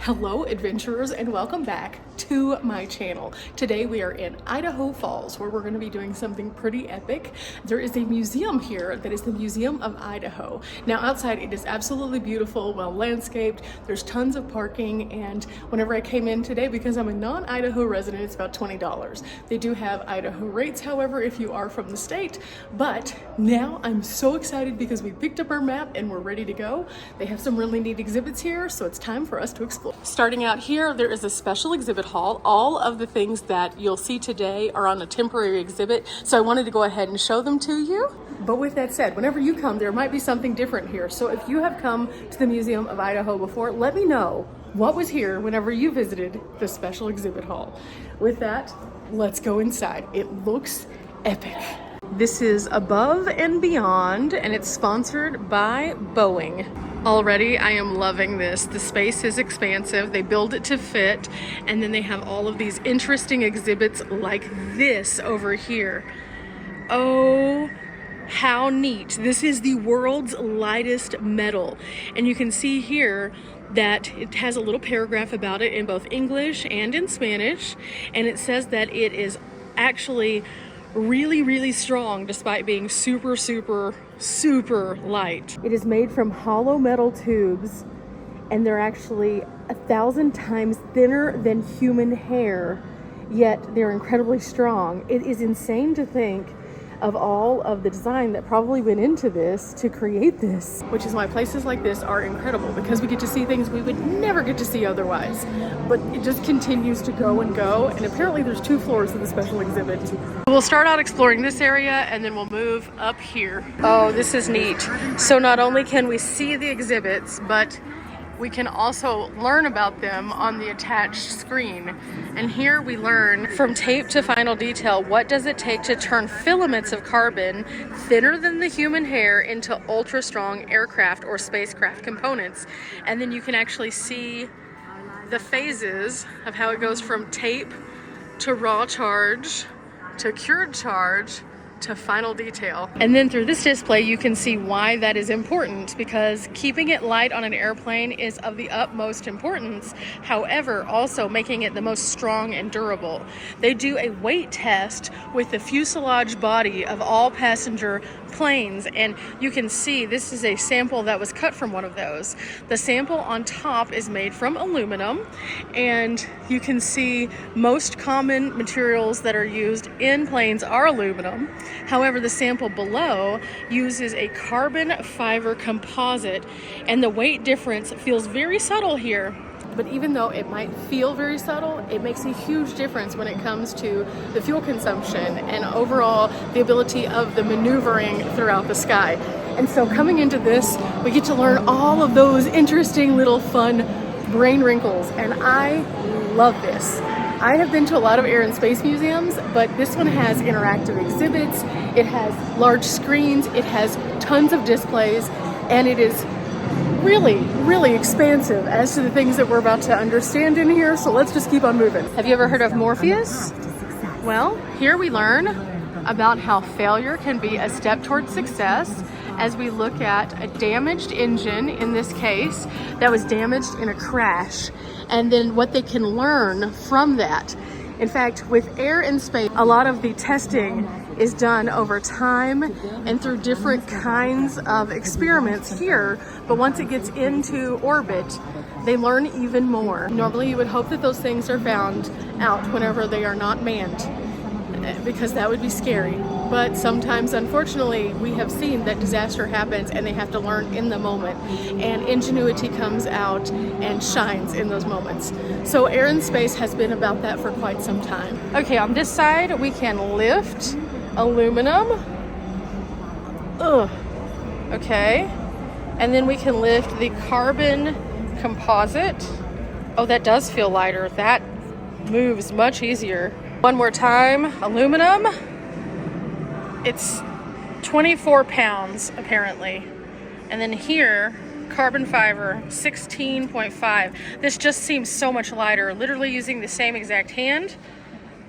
Hello adventurers and welcome back to my channel. Today we are in Idaho Falls where we're going to be doing something pretty epic. There is a museum here that is the Museum of Idaho. Now outside it is absolutely beautiful, well landscaped, there's tons of parking, and whenever I came in today, because I'm a non-Idaho resident, it's about $20. They do have Idaho rates, however, if you are from the state, but now I'm so excited because we picked up our map and we're ready to go. They have some really neat exhibits here, so it's time for us to explore. Starting out here, there is a special exhibit hall. All of the things that you'll see today are on a temporary exhibit, so I wanted to go ahead and show them to you. But with that said, whenever you come, there might be something different here. So if you have come to the Museum of Idaho before, let me know what was here whenever you visited the special exhibit hall. With that, let's go inside. It looks epic. This is Above and Beyond, and it's sponsored by Boeing. Already, I am loving this. The space is expansive. They build it to fit, and then they have all of these interesting exhibits like this over here. Oh, how neat. This is the world's lightest metal, and you can see here that it has a little paragraph about it in both English and in Spanish, and it says that it is actually really strong despite being super light. It is made from hollow metal tubes, and they're actually 1,000 times thinner than human hair, yet they're incredibly strong. It is insane to think of all of the design that probably went into this to create this, which is why places like this are incredible, because we get to see things we would never get to see otherwise. But it just continues to go and go, and apparently there's 2 floors of the special exhibit. We'll start out exploring this area and then we'll move up here. Oh, this is neat. So not only can we see the exhibits, but we can also learn about them on the attached screen. And here we learn from tape to final detail, what does it take to turn filaments of carbon thinner than the human hair into ultra strong aircraft or spacecraft components. And then you can actually see the phases of how it goes from tape to raw charge to cured charge to final detail. And then through this display you can see why that is important, because keeping it light on an airplane is of the utmost importance, however also making it the most strong and durable. They do a weight test with the fuselage body of all passenger planes, and you can see this is a sample that was cut from one of those. The sample on top is made from aluminum, and you can see most common materials that are used in planes are aluminum. However, the sample below uses a carbon fiber composite, and the weight difference feels very subtle here. But even though it might feel very subtle, it makes a huge difference when it comes to the fuel consumption and overall the ability of the maneuvering throughout the sky. And so coming into this, we get to learn all of those interesting little fun brain wrinkles, and I love this. I have been to a lot of air and space museums, but this one has interactive exhibits, it has large screens, it has tons of displays, and it is really expansive as to the things that we're about to understand in here, so let's just keep on moving. Have you ever heard of Morpheus? Well, here we learn about how failure can be a step towards success as we look at a damaged engine, in this case, that was damaged in a crash, and then what they can learn from that. In fact, with air and space, a lot of the testing is done over time and through different kinds of experiments here, but once it gets into orbit, they learn even more. Normally you would hope that those things are found out whenever they are not manned, because that would be scary. But sometimes, unfortunately, we have seen that disaster happens and they have to learn in the moment, and ingenuity comes out and shines in those moments. So air and space has been about that for quite some time. Okay, on this side we can lift aluminum. Okay, and then we can lift the carbon composite. Oh, that does feel lighter. That moves much easier. One more time, aluminum. It's 24 pounds apparently. And then here, carbon fiber, 16.5. This just seems so much lighter, literally using the same exact hand.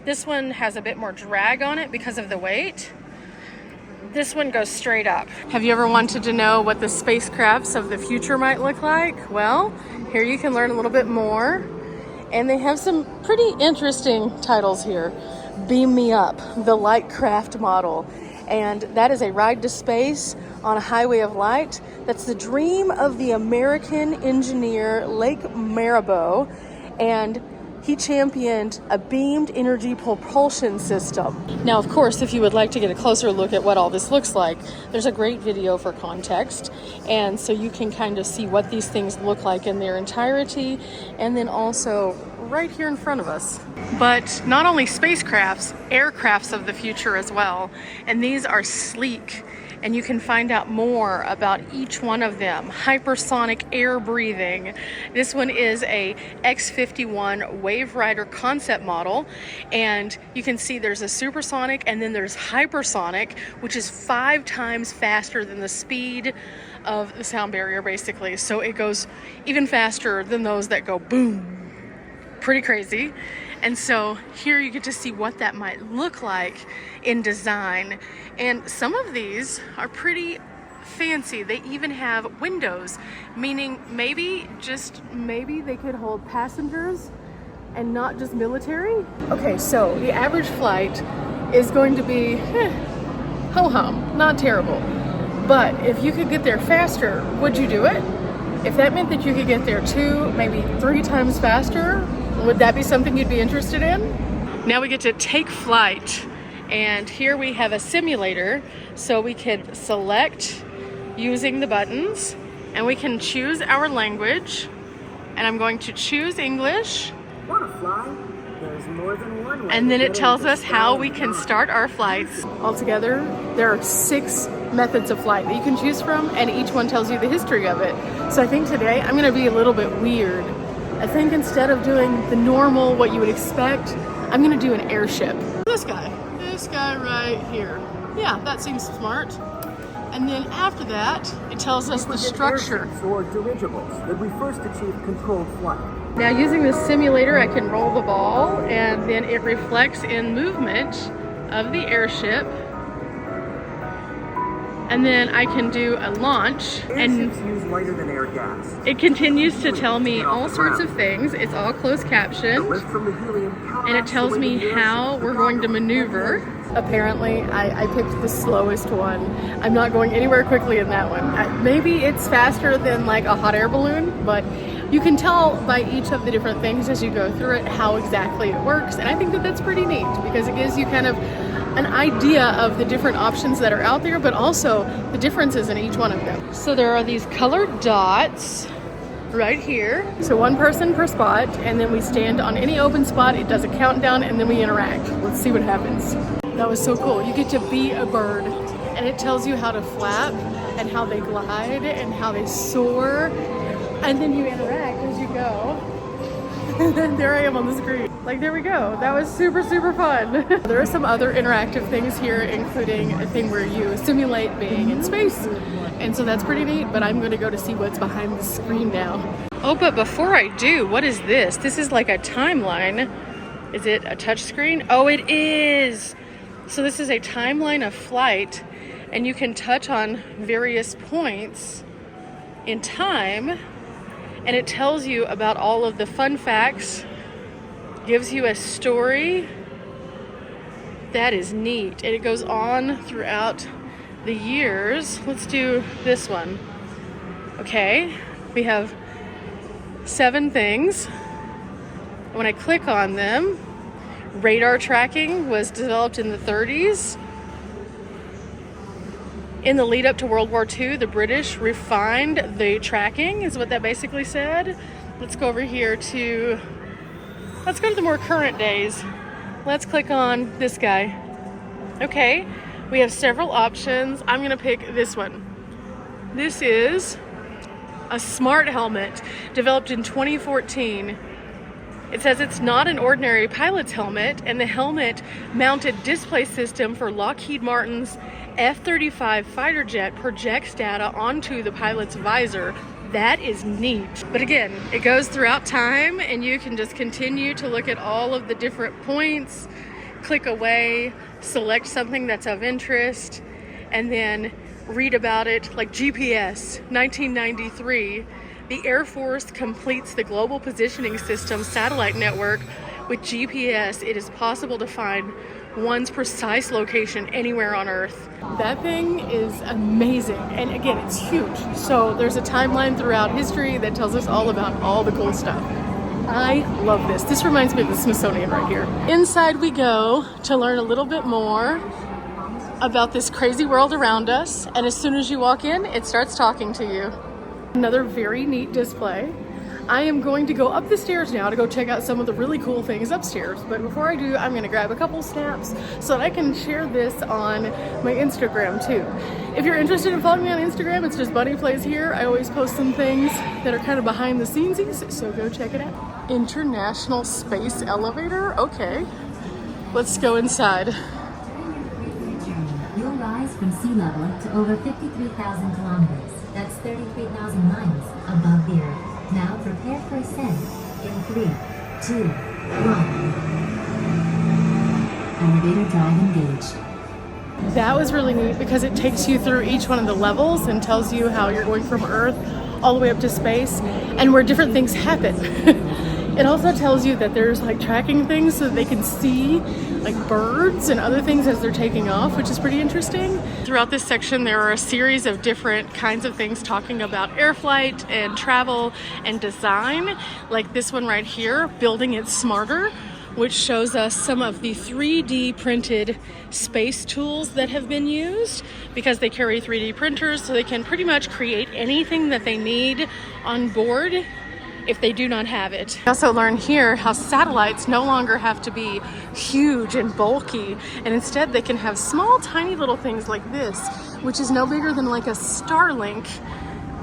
This one has a bit more drag on it because of the weight. This one goes straight up. Have you ever wanted to know what the spacecrafts of the future might look like? Well, here you can learn a little bit more. And they have some pretty interesting titles here. Beam Me Up, the Lightcraft model. And that is a ride to space on a highway of light. That's the dream of the American engineer Lake Marabou. And he championed a beamed energy propulsion system. Now, of course, if you would like to get a closer look at what all this looks like, there's a great video for context. And so you can kind of see what these things look like in their entirety, and then also right here in front of us. But not only spacecrafts, aircrafts of the future as well. And these are sleek. And you can find out more about each one of them. Hypersonic air breathing. This one is a X-51 Wave Rider concept model. And you can see there's a supersonic and then there's hypersonic, which is 5 times faster than the speed of the sound barrier, basically. So it goes even faster than those that go boom. Pretty crazy. And so here you get to see what that might look like in design. And some of these are pretty fancy. They even have windows, meaning maybe they could hold passengers and not just military. Okay, so the average flight is going to be ho-hum, not terrible. But if you could get there faster, would you do it? If that meant that you could get there 2, maybe 3 times faster, would that be something you'd be interested in? Now we get to take flight, and here we have a simulator, so we could select using the buttons, and we can choose our language, and I'm going to choose English. Want to fly? There's more than one way. And then it tells us how we can start our flights. Altogether, there are 6 methods of flight that you can choose from, and each one tells you the history of it. So I think today I'm going to be a little bit weird. I think instead of doing the normal, what you would expect, I'm gonna do an airship. This guy right here. Yeah, that seems smart. And then after that, it tells us the structure. Or dirigibles that we first achieved controlled flight. Now using this simulator, I can roll the ball and then it reflects in movement of the airship. And then I can do a launch, and use lighter than air gas. It continues to tell me all sorts of things. It's all closed captioned, and it tells me how we're going to maneuver. Apparently, I picked the slowest one. I'm not going anywhere quickly in that one. Maybe it's faster than like a hot air balloon, but you can tell by each of the different things as you go through it how exactly it works. And I think that that's pretty neat because it gives you kind of an idea of the different options that are out there, but also the differences in each one of them. So there are these colored dots right here. So 1 person per spot, and then we stand on any open spot, it does a countdown, and then we interact. Let's see what happens. That was so cool. You get to be a bird, and it tells you how to flap, and how they glide, and how they soar, and then you interact as you go. There I am on the screen. Like, there we go. That was super, super fun. There are some other interactive things here, including a thing where you simulate being in space. And so that's pretty neat, but I'm going to go to see what's behind the screen now. Oh, but before I do, what is this? This is like a timeline. Is it a touch screen? Oh, it is. So this is a timeline of flight, and you can touch on various points in time, and it tells you about all of the fun facts, gives you a story. That is neat. And it goes on throughout the years. Let's do this one. Okay, we have 7 things. When I click on them, radar tracking was developed in the 30s. In the lead up to World War II, the British refined the tracking, is what that basically said. Let's go over here to, let's go to the more current days. Let's click on this guy. Okay, we have several options. I'm gonna pick this one. This is a smart helmet developed in 2014. It says it's not an ordinary pilot's helmet, and the helmet mounted display system for Lockheed Martin's F-35 fighter jet projects data onto the pilot's visor. That is neat. But again, it goes throughout time, and you can just continue to look at all of the different points, click away, select something that's of interest, and then read about it, like GPS, 1993. The Air Force completes the Global Positioning System satellite network. With GPS, it is possible to find one's precise location anywhere on Earth. That thing is amazing, and again, it's huge. So there's a timeline throughout history that tells us all about all the cool stuff. I love this. This reminds me of the Smithsonian right here. Inside we go to learn a little bit more about this crazy world around us, and as soon as you walk in, it starts talking to you. Another very neat display. I am going to go up the stairs now to go check out some of the really cool things upstairs. But before I do, I'm going to grab a couple snaps so that I can share this on my Instagram too. If you're interested in following me on Instagram, it's just Bunny Plays Here. I always post some things that are kind of behind the scenesies, so go check it out. International Space Elevator? Okay. Let's go inside. You'll rise from sea level to over 53,000 kilometers. That's 33,000 miles above the Earth. Now prepare for ascent in 3, 2, 1. Elevator drive engaged. That was really neat because it takes you through each one of the levels and tells you how you're going from Earth all the way up to space and where different things happen. It also tells you that there's like tracking things so that they can see like birds and other things as they're taking off, which is pretty interesting. Throughout this section, there are a series of different kinds of things talking about air flight and travel and design, like this one right here, Building It Smarter, which shows us some of the 3D printed space tools that have been used because they carry 3D printers, so they can pretty much create anything that they need on board if they do not have it. We also learn here how satellites no longer have to be huge and bulky, and instead they can have small, tiny little things like this, which is no bigger than like a Starlink.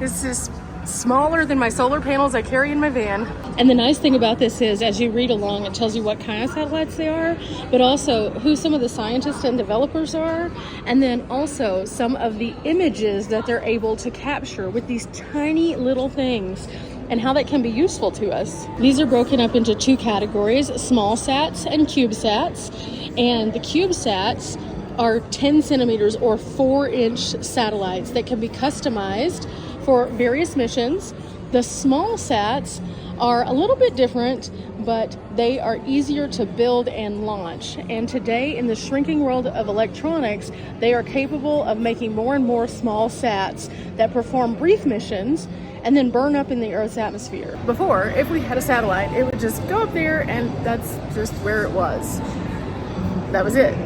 This is smaller than my solar panels I carry in my van. And the nice thing about this is, as you read along, it tells you what kind of satellites they are, but also who some of the scientists and developers are, and then also some of the images that they're able to capture with these tiny little things, and how that can be useful to us. These are broken up into two categories, small sats and CubeSats. And the CubeSats are 10 centimeters or 4-inch satellites that can be customized for various missions. The small sats are a little bit different, but they are easier to build and launch. And today, in the shrinking world of electronics, they are capable of making more and more small sats that perform brief missions and then burn up in the Earth's atmosphere. Before, if we had a satellite, it would just go up there and that's just where it was. That was it.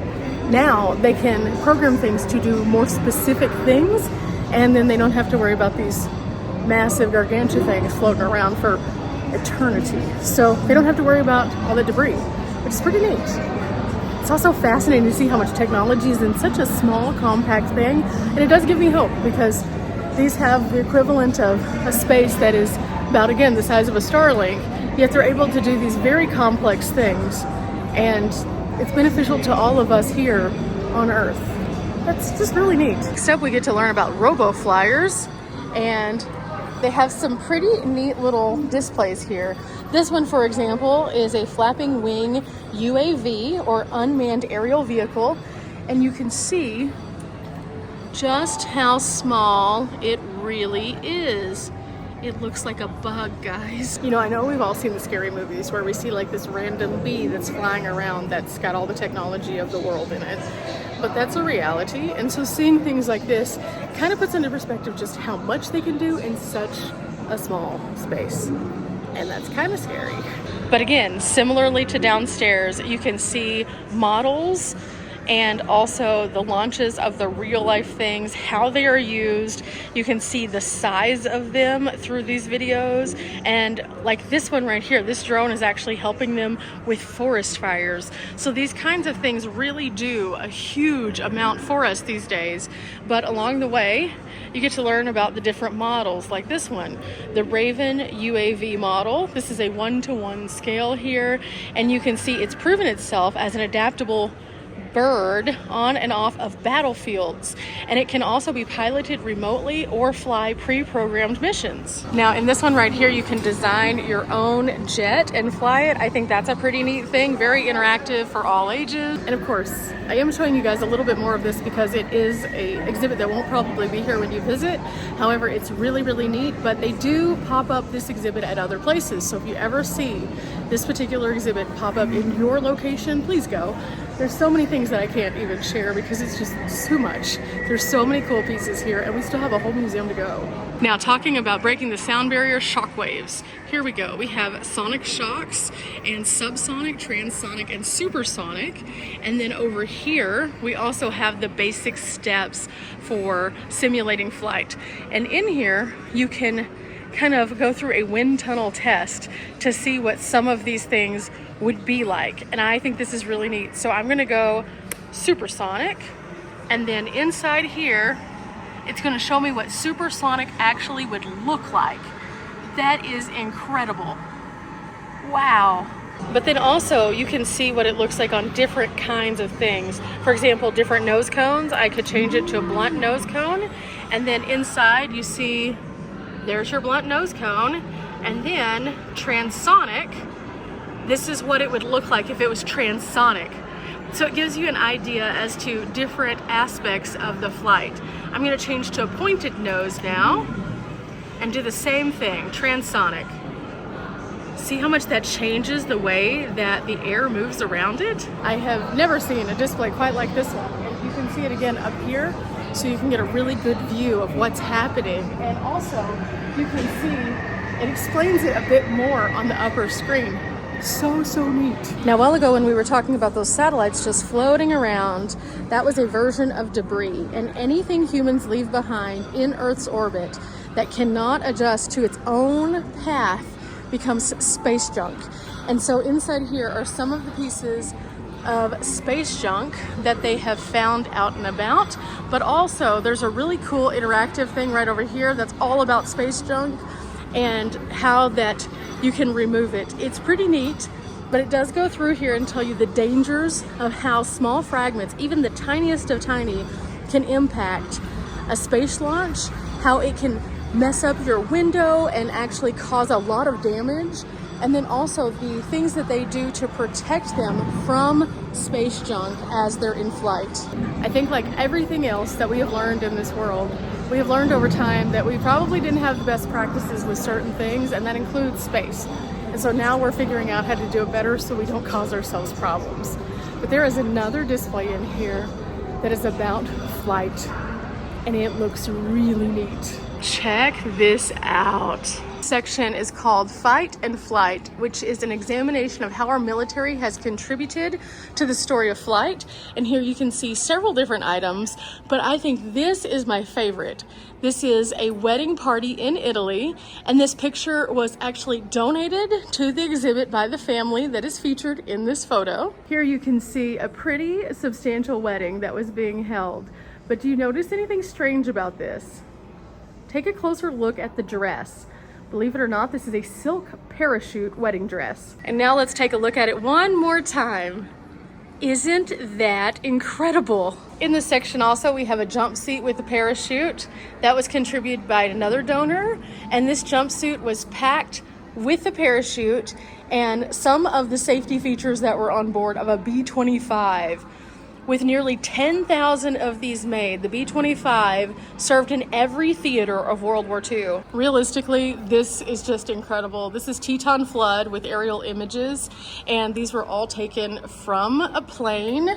Now they can program things to do more specific things, and then they don't have to worry about these massive gargantua things floating around for eternity. So they don't have to worry about all the debris, which is pretty neat. It's also fascinating to see how much technology is in such a small, compact thing, and it does give me hope because these have the equivalent of a space that is about, again, the size of a Starlink, yet they're able to do these very complex things, and it's beneficial to all of us here on Earth. That's just really neat. Next up, we get to learn about Robo flyers, and they have some pretty neat little displays here. This one, for example, is a flapping wing UAV, or unmanned aerial vehicle, and you can see just how small it really is. It looks like a bug, guys. You know, I know we've all seen the scary movies where we see like this random bee that's flying around that's got all the technology of the world in it. But that's a reality, and so seeing things like this kind of puts into perspective just how much they can do in such a small space. And that's kind of scary. But again, similarly to downstairs, you can see models and also the launches of the real life things, how they are used. You can see the size of them through these videos. And like this one right here, this drone is actually helping them with forest fires. So these kinds of things really do a huge amount for us these days. But along the way, you get to learn about the different models, like this one, the Raven UAV model. This is a 1-to-1 scale here, and you can see it's proven itself as an adaptable bird on and off of battlefields, and it can also be piloted remotely or fly pre-programmed missions. Now in this one right here, you can design your own jet and fly it. I think that's a pretty neat thing, very interactive for all ages. And of course, I am showing you guys a little bit more of this because it is a exhibit that won't probably be here when you visit. However, it's really, really neat, but they do pop up this exhibit at other places. So if you ever see this particular exhibit pop up in your location, please go. There's so many things that I can't even share because it's just too much. There's so many cool pieces here, and we still have a whole museum to go. Now, talking about breaking the sound barrier, shockwaves. Here we go. We have sonic shocks and subsonic, transonic, and supersonic. And then over here, we also have the basic steps for simulating flight. And in here, you can kind of go through a wind tunnel test to see what some of these things would be like. And I think this is really neat. So I'm gonna go supersonic, and then inside here, it's gonna show me what supersonic actually would look like. That is incredible. Wow. But then also you can see what it looks like on different kinds of things. For example, different nose cones. I could change it to a blunt nose cone. And then inside you see, there's your blunt nose cone. And then transonic, this is what it would look like if it was transonic. So it gives you an idea as to different aspects of the flight. I'm gonna change to a pointed nose now and do the same thing, transonic. See how much that changes the way that the air moves around it? I have never seen a display quite like this one. And you can see it again up here, so you can get a really good view of what's happening. And also, you can see it explains it a bit more on the upper screen. So neat. Now, a while ago when we were talking about those satellites just floating around, that was a version of debris. And anything humans leave behind in Earth's orbit that cannot adjust to its own path becomes space junk. And so inside here are some of the pieces of space junk that they have found out and about. But also there's a really cool interactive thing right over here that's all about space junk and how that you can remove it. It's pretty neat, but it does go through here and tell you the dangers of how small fragments, even the tiniest of tiny, can impact a space launch, how it can mess up your window and actually cause a lot of damage, and then also the things that they do to protect them from space junk as they're in flight. I think like everything else that we have learned in this world, we have learned over time that we probably didn't have the best practices with certain things, and that includes space. And so now we're figuring out how to do it better so we don't cause ourselves problems. But there is another display in here that is about flight, and it looks really neat. Check this out. This section is called Fight and Flight, which is an examination of how our military has contributed to the story of flight. And here you can see several different items, but I think this is my favorite. This is a wedding party in Italy, and this picture was actually donated to the exhibit by the family that is featured in this photo. Here you can see a pretty substantial wedding that was being held. But do you notice anything strange about this? Take a closer look at the dress. Believe it or not, this is a silk parachute wedding dress. And now let's take a look at it one more time. Isn't that incredible? In this section also, we have a jumpsuit with a parachute that was contributed by another donor. And this jumpsuit was packed with the parachute and some of the safety features that were on board of a B-25. With nearly 10,000 of these made, the B-25 served in every theater of World War II. Realistically, this is just incredible. This is Teton Flood with aerial images, and these were all taken from a plane.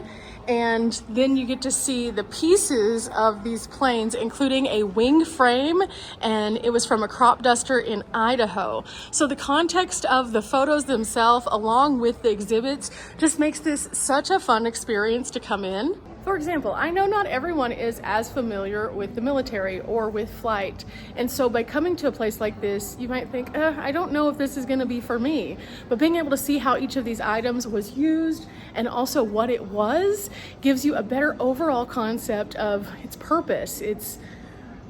And then you get to see the pieces of these planes, including a wing frame, and it was from a crop duster in Idaho. So the context of the photos themselves, along with the exhibits, just makes this such a fun experience to come in. For example, I know not everyone is as familiar with the military or with flight. And so by coming to a place like this, you might think, I don't know if this is gonna be for me. But being able to see how each of these items was used and also what it was gives you a better overall concept of its purpose, its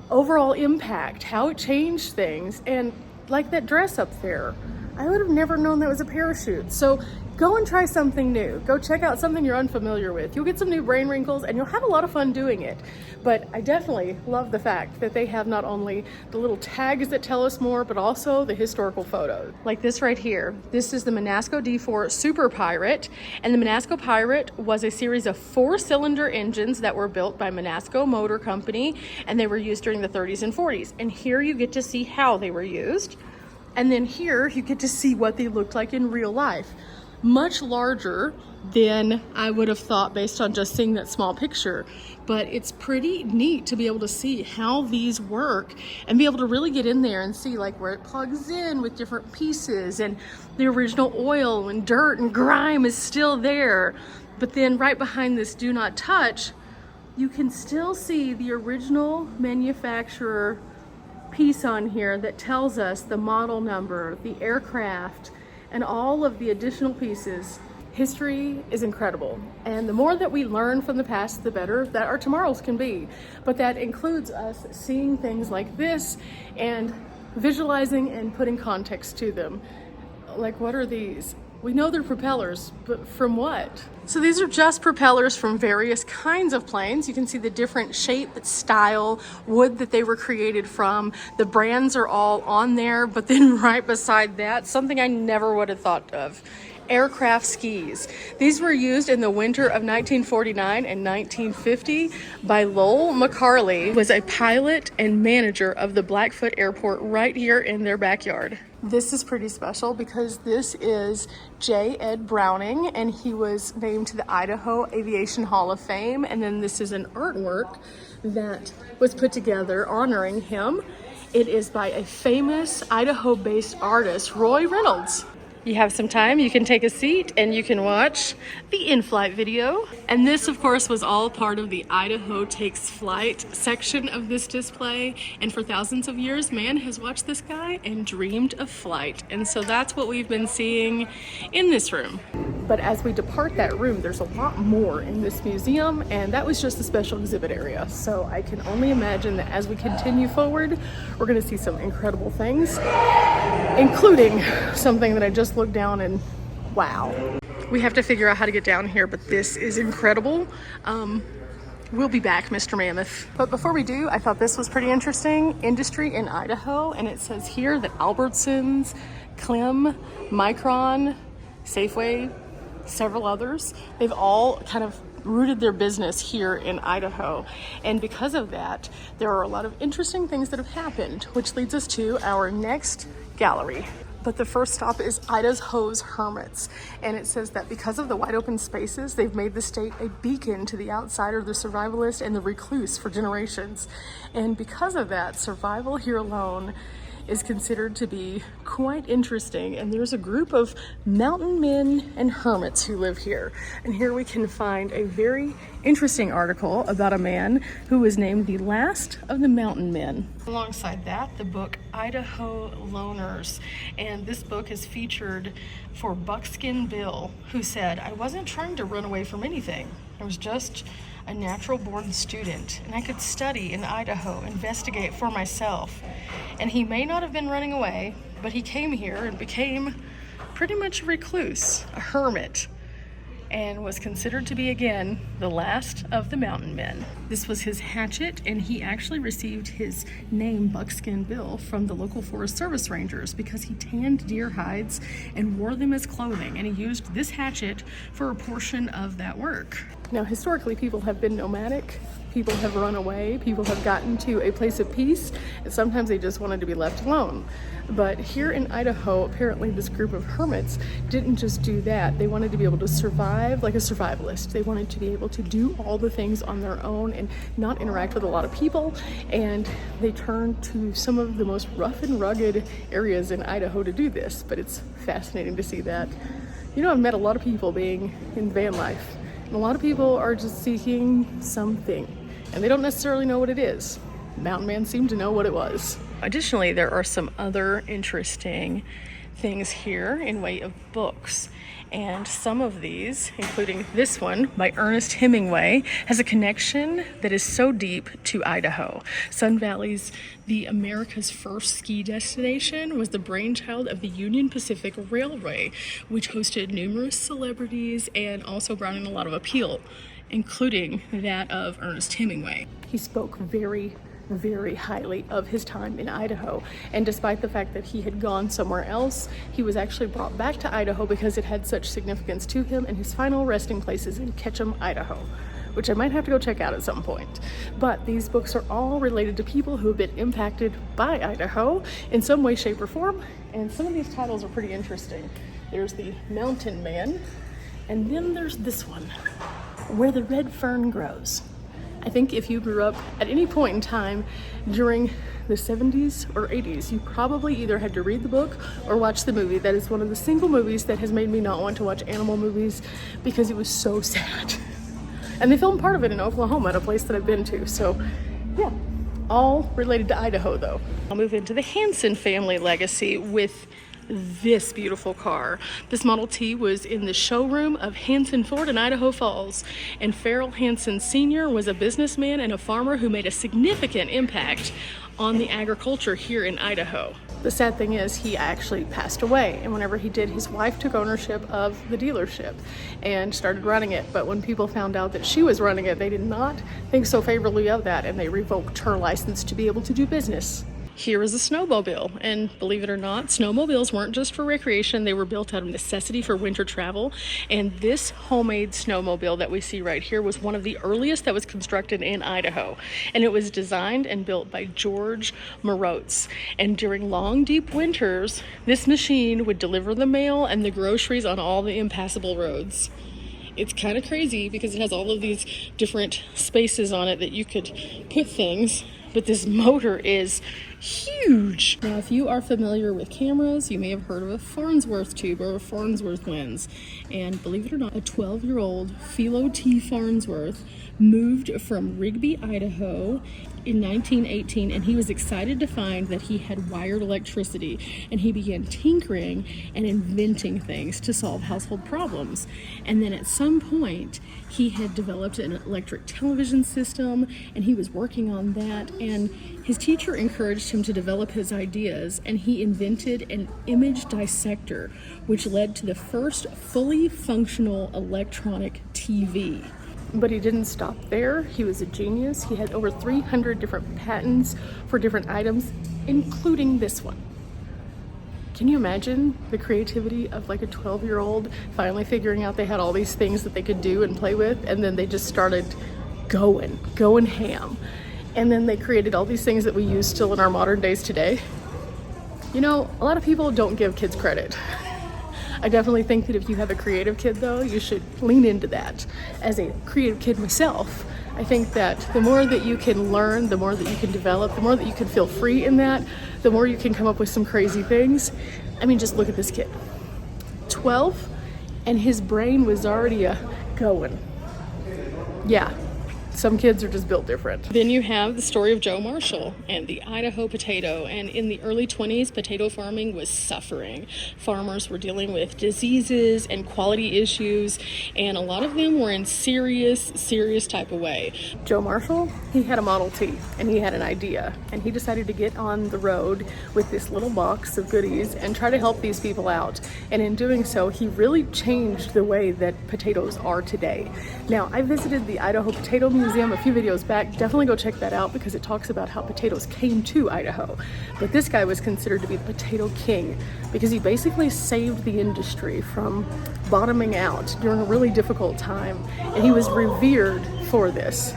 overall impact, how it changed things. And like that dress up there, I would have never known that was a parachute. So go and try something new. Go check out something you're unfamiliar with. You'll get some new brain wrinkles and you'll have a lot of fun doing it. But I definitely love the fact that they have not only the little tags that tell us more, but also the historical photos. Like this right here. This is the Monasco D4 Super Pirate. And the Monasco Pirate was a series of 4-cylinder engines that were built by Monasco Motor Company, and they were used during the 30s and 40s. And here you get to see how they were used. And then here you get to see what they looked like in real life. Much larger than I would have thought based on just seeing that small picture. But it's pretty neat to be able to see how these work and be able to really get in there and see like where it plugs in with different pieces, and the original oil and dirt and grime is still there. But then right behind this do not touch, you can still see the original manufacturer piece on here that tells us the model number, the aircraft, and all of the additional pieces. History is incredible, and the more that we learn from the past, the better that our tomorrows can be. But that includes us seeing things like this and visualizing and putting context to them. Like, what are these? We know they're propellers, but from what? So these are just propellers from various kinds of planes. You can see the different shape, style, wood that they were created from. The brands are all on there, but then right beside that, something I never would have thought of. Aircraft skis. These were used in the winter of 1949 and 1950 by Lowell McCarley, who was a pilot and manager of the Blackfoot Airport right here in their backyard. This is pretty special because this is J. Ed Browning, and he was named to the Idaho Aviation Hall of Fame. And then this is an artwork that was put together honoring him. It is by a famous Idaho-based artist, Roy Reynolds. You have some time, you can take a seat and you can watch the in-flight video. And this, of course, was all part of the Idaho Takes Flight section of this display. And for thousands of years, man has watched this guy and dreamed of flight. And so that's what we've been seeing in this room. But as we depart that room, there's a lot more in this museum, and that was just a special exhibit area. So I can only imagine that as we continue forward, we're gonna see some incredible things, including something that I just looked down and wow. We have to figure out how to get down here, but this is incredible. We'll be back, Mr. Mammoth. But before we do, I thought this was pretty interesting. Industry in Idaho, and it says here that Albertsons, Clem, Micron, Safeway, several others, they've all kind of rooted their business here in Idaho. And because of that, there are a lot of interesting things that have happened, which leads us to our next gallery. But the first stop is Idahos Hermits. And it says that because of the wide open spaces, they've made the state a beacon to the outsider, the survivalist, and the recluse for generations. And because of that, survival here alone is considered to be quite interesting. And there's a group of mountain men and hermits who live here. And here we can find a very interesting article about a man who was named the last of the mountain men. Alongside that, the book Idaho Loners. And this book is featured for Buckskin Bill, who said, "I wasn't trying to run away from anything. I was just a natural born student, and I could study in Idaho, investigate for myself." And he may not have been running away, but he came here and became pretty much a recluse, a hermit, and was considered to be, again, the last of the mountain men. This was his hatchet, and he actually received his name, Buckskin Bill, from the local Forest Service Rangers because he tanned deer hides and wore them as clothing, and he used this hatchet for a portion of that work. Now, historically, people have been nomadic. People have run away. People have gotten to a place of peace, and sometimes they just wanted to be left alone. But here in Idaho, apparently this group of hermits didn't just do that. They wanted to be able to survive like a survivalist. They wanted to be able to do all the things on their own and not interact with a lot of people. And they turned to some of the most rough and rugged areas in Idaho to do this. But it's fascinating to see that. You know, I've met a lot of people being in van life. And a lot of people are just seeking something, and they don't necessarily know what it is. Mountain Man seemed to know what it was. Additionally, there are some other interesting things here in way of books. And some of these, including this one by Ernest Hemingway, has a connection that is so deep to Idaho. Sun Valley's the America's first ski destination was the brainchild of the Union Pacific Railway, which hosted numerous celebrities and also brought in a lot of appeal, including that of Ernest Hemingway. He spoke very highly of his time in Idaho, and despite the fact that he had gone somewhere else, he was actually brought back to Idaho because it had such significance to him, and his final resting place is in Ketchum, Idaho, which I might have to go check out at some point. But these books are all related to people who have been impacted by Idaho in some way, shape, or form, and some of these titles are pretty interesting. There's the Mountain Man, and then there's this one, Where the Red Fern Grows. I think if you grew up at any point in time during the 70s or 80s, you probably either had to read the book or watch the movie. That is one of the single movies that has made me not want to watch animal movies because it was so sad. And they filmed part of it in Oklahoma at a place that I've been to. So yeah, all related to Idaho though. I'll move into the Hansen family legacy with this beautiful car. This Model T was in the showroom of Hansen Ford in Idaho Falls, and Farrell Hansen Sr. was a businessman and a farmer who made a significant impact on the agriculture here in Idaho. The sad thing is he actually passed away, and whenever he did, his wife took ownership of the dealership and started running it. But when people found out that she was running it, they did not think so favorably of that, and they revoked her license to be able to do business. Here is a snowmobile, and believe it or not, snowmobiles weren't just for recreation, they were built out of necessity for winter travel. And this homemade snowmobile that we see right here was one of the earliest that was constructed in Idaho, and it was designed and built by George Morotz. And during long, deep winters, this machine would deliver the mail and the groceries on all the impassable roads. It's kind of crazy because it has all of these different spaces on it that you could put things, but this motor is huge. Now, if you are familiar with cameras, you may have heard of a Farnsworth tube or a Farnsworth lens. And believe it or not, a 12-year-old Felix T Farnsworth moved from Rigby, Idaho in 1918, and he was excited to find that he had wired electricity, and he began tinkering and inventing things to solve household problems. And then at some point he had developed an electric television system, and he was working on that, and his teacher encouraged him to develop his ideas, and he invented an image dissector, which led to the first fully functional electronic TV. But he didn't stop there. He was a genius. He had over 300 different patents for different items, including this one. Can you imagine the creativity of like a 12-year-old finally figuring out they had all these things that they could do and play with, and then they just started going ham. And then they created all these things that we use still in our modern days today. You know, a lot of people don't give kids credit. I definitely think that if you have a creative kid though, you should lean into that. As a creative kid myself, I think that the more that you can learn, the more that you can develop, the more that you can feel free in that, the more you can come up with some crazy things. I mean, just look at this kid. 12, and his brain was already going. Yeah. Some kids are just built different. Then you have the story of Joe Marshall and the Idaho potato. And in the early 20s, potato farming was suffering. Farmers were dealing with diseases and quality issues, and a lot of them were in serious type of way. Joe Marshall, he had a Model T, and he had an idea, and he decided to get on the road with this little box of goodies and try to help these people out. And in doing so, he really changed the way that potatoes are today. Now, I visited the Idaho Potato Museum a few videos back. Definitely go check that out because it talks about how potatoes came to Idaho. But this guy was considered to be the potato king because he basically saved the industry from bottoming out during a really difficult time, and he was revered for this.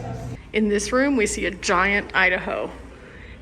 In this room, we see a giant Idaho,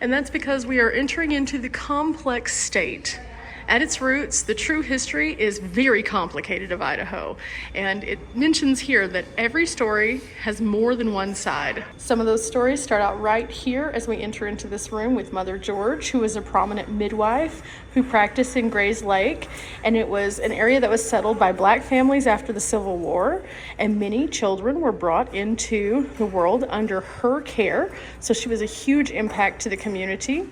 and that's because we are entering into the complex state. At its roots, the true history is very complicated of Idaho, and it mentions here that every story has more than one side. Some of those stories start out right here as we enter into this room with Mother George, who was a prominent midwife who practiced in Grays Lake, and it was an area that was settled by black families after the Civil War, and many children were brought into the world under her care, so she was a huge impact to the community.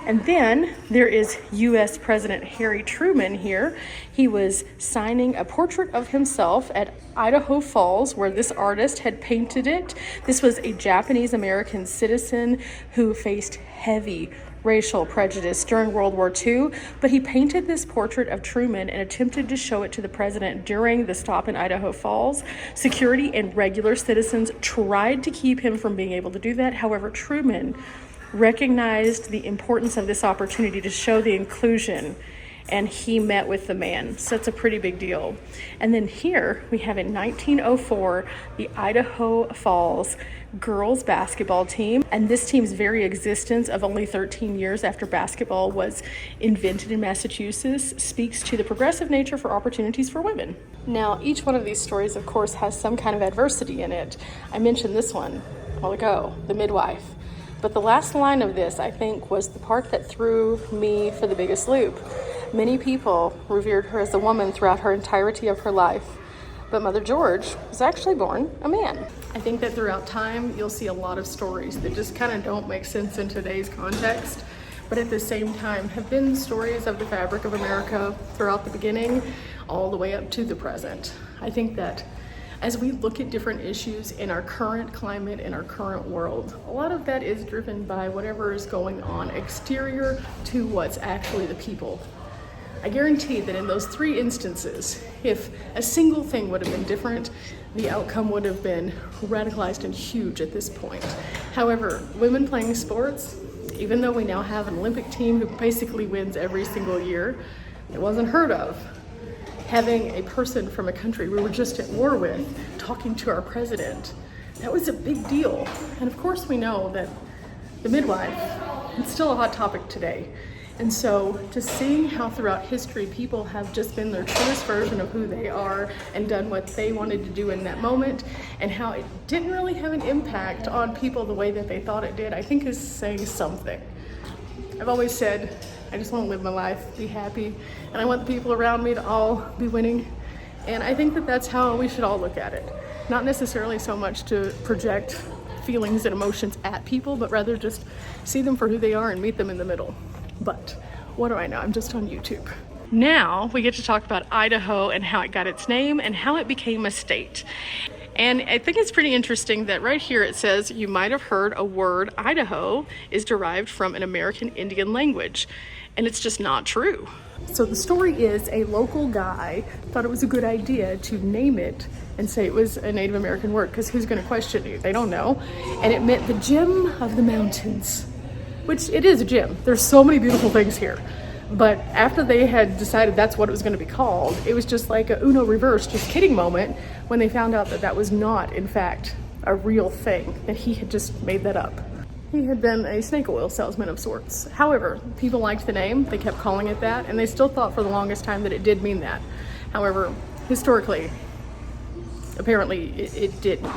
And then there is U.S. President Harry Truman here. He was signing a portrait of himself at Idaho Falls, where this artist had painted it. This was a Japanese American citizen who faced heavy racial prejudice during World War II, but he painted this portrait of Truman and attempted to show it to the president during the stop in Idaho Falls. Security and regular citizens tried to keep him from being able to do that. However, Truman recognized the importance of this opportunity to show the inclusion, and he met with the man. So it's a pretty big deal. And then here we have in 1904 the Idaho Falls girls basketball team, and this team's very existence of only 13 years after basketball was invented in Massachusetts speaks to the progressive nature for opportunities for women. Now, each one of these stories, of course, has some kind of adversity in it. I mentioned this one a while ago, the midwife. But the last line of this, I think, was the part that threw me for the biggest loop. Many people revered her as a woman throughout her entirety of her life, but Mother George was actually born a man. I think that throughout time, you'll see a lot of stories that just kind of don't make sense in today's context, but at the same time have been stories of the fabric of America throughout the beginning, all the way up to the present. I think that as we look at different issues in our current climate, in our current world, a lot of that is driven by whatever is going on exterior to what's actually the people. I guarantee that in those three instances, if a single thing would have been different, the outcome would have been radicalized and huge at this point. However, women playing sports, even though we now have an Olympic team who basically wins every single year, it wasn't heard of. Having a person from a country we were just at war with talking to our president, that was a big deal. And of course we know that the midwife, it's still a hot topic today. And so just seeing how throughout history people have just been their truest version of who they are and done what they wanted to do in that moment, and how it didn't really have an impact on people the way that they thought it did, I think is saying something. I've always said, I just want to live my life, be happy, and I want the people around me to all be winning. And I think that that's how we should all look at it. Not necessarily so much to project feelings and emotions at people, but rather just see them for who they are and meet them in the middle. But what do I know? I'm just on YouTube. Now we get to talk about Idaho and how it got its name and how it became a state. And I think it's pretty interesting that right here it says, you might have heard a word, Idaho, is derived from an American Indian language. And it's just not true. So the story is a local guy thought it was a good idea to name it and say it was a Native American word, because who's going to question you? They don't know. And it meant the gem of the mountains, which it is a gem. There's so many beautiful things here. But after they had decided that's what it was going to be called, it was just like a Uno reverse, just kidding moment when they found out that that was not, in fact, a real thing, that he had just made that up. He had been a snake oil salesman of sorts. However, people liked the name, they kept calling it that, and they still thought for the longest time that it did mean that. However, historically, apparently it didn't.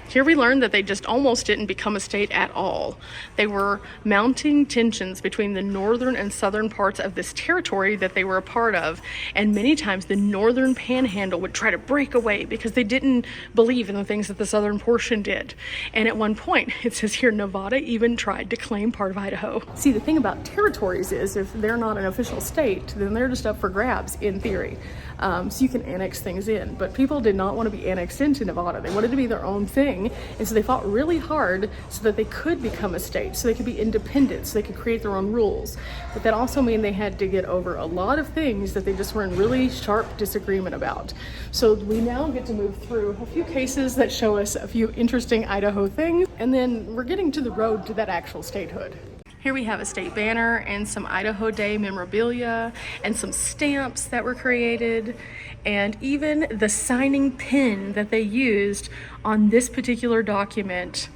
Here we learned that they just almost didn't become a state at all. They were mounting tensions between the northern and southern parts of this territory that they were a part of, and many times the northern panhandle would try to break away because they didn't believe in the things that the southern portion did. And at one point, it says here, Nevada even tried to claim part of Idaho. See, the thing about territories is if they're not an official state, then they're just up for grabs in theory. So you can annex things in, but people did not want to be annexed into Nevada. They wanted to be their own thing, and so they fought really hard so that they could become a state, so they could be independent, so they could create their own rules. But that also meant they had to get over a lot of things that they just were in really sharp disagreement about. So we now get to move through a few cases that show us a few interesting Idaho things, and then we're getting to the road to that actual statehood. Here we have a state banner and some Idaho Day memorabilia and some stamps that were created, and even the signing pin that they used on this particular document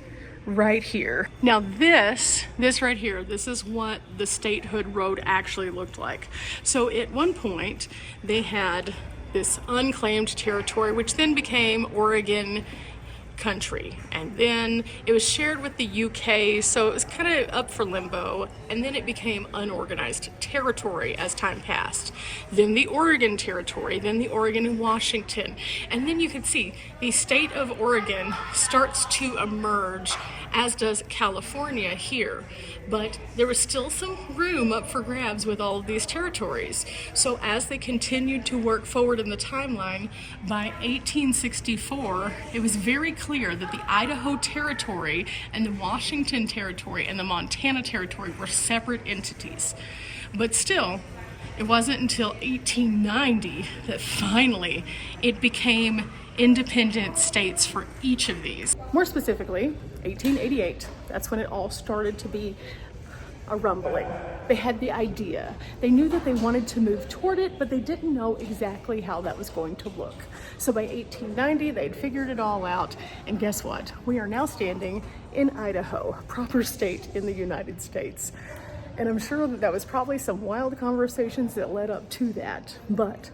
right here. Now this right here, this is what the statehood road actually looked like. So at one point they had this unclaimed territory, which then became Oregon, country, and then it was shared with the UK, so it was kind of up for limbo, and then it became unorganized territory as time passed. Then the Oregon Territory, then the Oregon and Washington, and then you can see the state of Oregon starts to emerge, as does California here. But there was still some room up for grabs with all of these territories. So as they continued to work forward in the timeline, by 1864, it was very clear that the Idaho Territory and the Washington Territory and the Montana Territory were separate entities. But still, it wasn't until 1890 that finally it became independent states for each of these. More specifically, 1888, that's when it all started to be a rumbling. They had the idea. They knew that they wanted to move toward it, but they didn't know exactly how that was going to look. So by 1890, they'd figured it all out, and guess what? We are now standing in Idaho, a proper state in the United States. And I'm sure that was probably some wild conversations that led up to that, but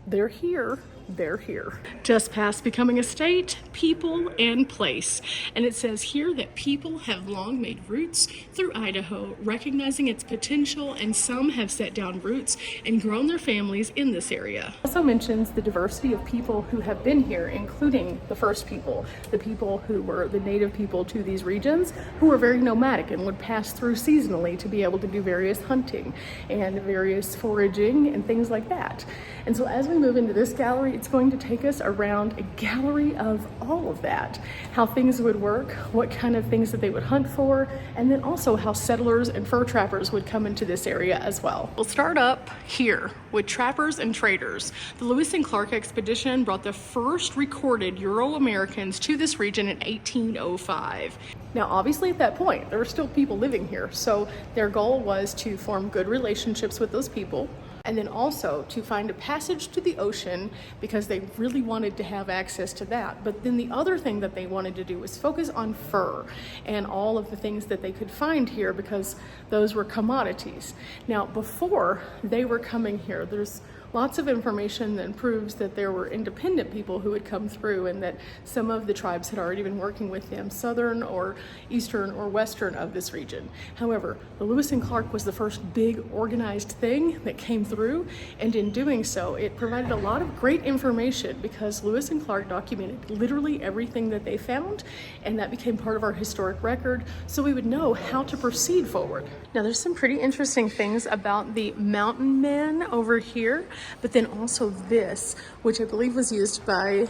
they're here. They're here. Just past becoming a state, people, and place. And it says here that people have long made roots through Idaho, recognizing its potential, and some have set down roots and grown their families in this area. It also mentions the diversity of people who have been here, including the first people, the people who were the native people to these regions, who were very nomadic and would pass through seasonally to be able to do various hunting and various foraging and things like that. And so as we move into this gallery, it's going to take us around a gallery of all of that, how things would work, what kind of things that they would hunt for, and then also how settlers and fur trappers would come into this area as well. We'll start up here with trappers and traders. The Lewis and Clark expedition brought the first recorded Euro-Americans to this region in 1805. Now, obviously at that point, there were still people living here, so their goal was to form good relationships with those people, and then also to find a passage to the ocean because they really wanted to have access to that. But then the other thing that they wanted to do was focus on fur and all of the things that they could find here because those were commodities. Now, before they were coming here, there's lots of information that proves that there were independent people who had come through and that some of the tribes had already been working with them, southern or eastern or western of this region. However, the Lewis and Clark was the first big organized thing that came through, and in doing so, it provided a lot of great information because Lewis and Clark documented literally everything that they found, and that became part of our historic record, so we would know how to proceed forward. Now, there's some pretty interesting things about the mountain men over here, but then also this, which I believe was used by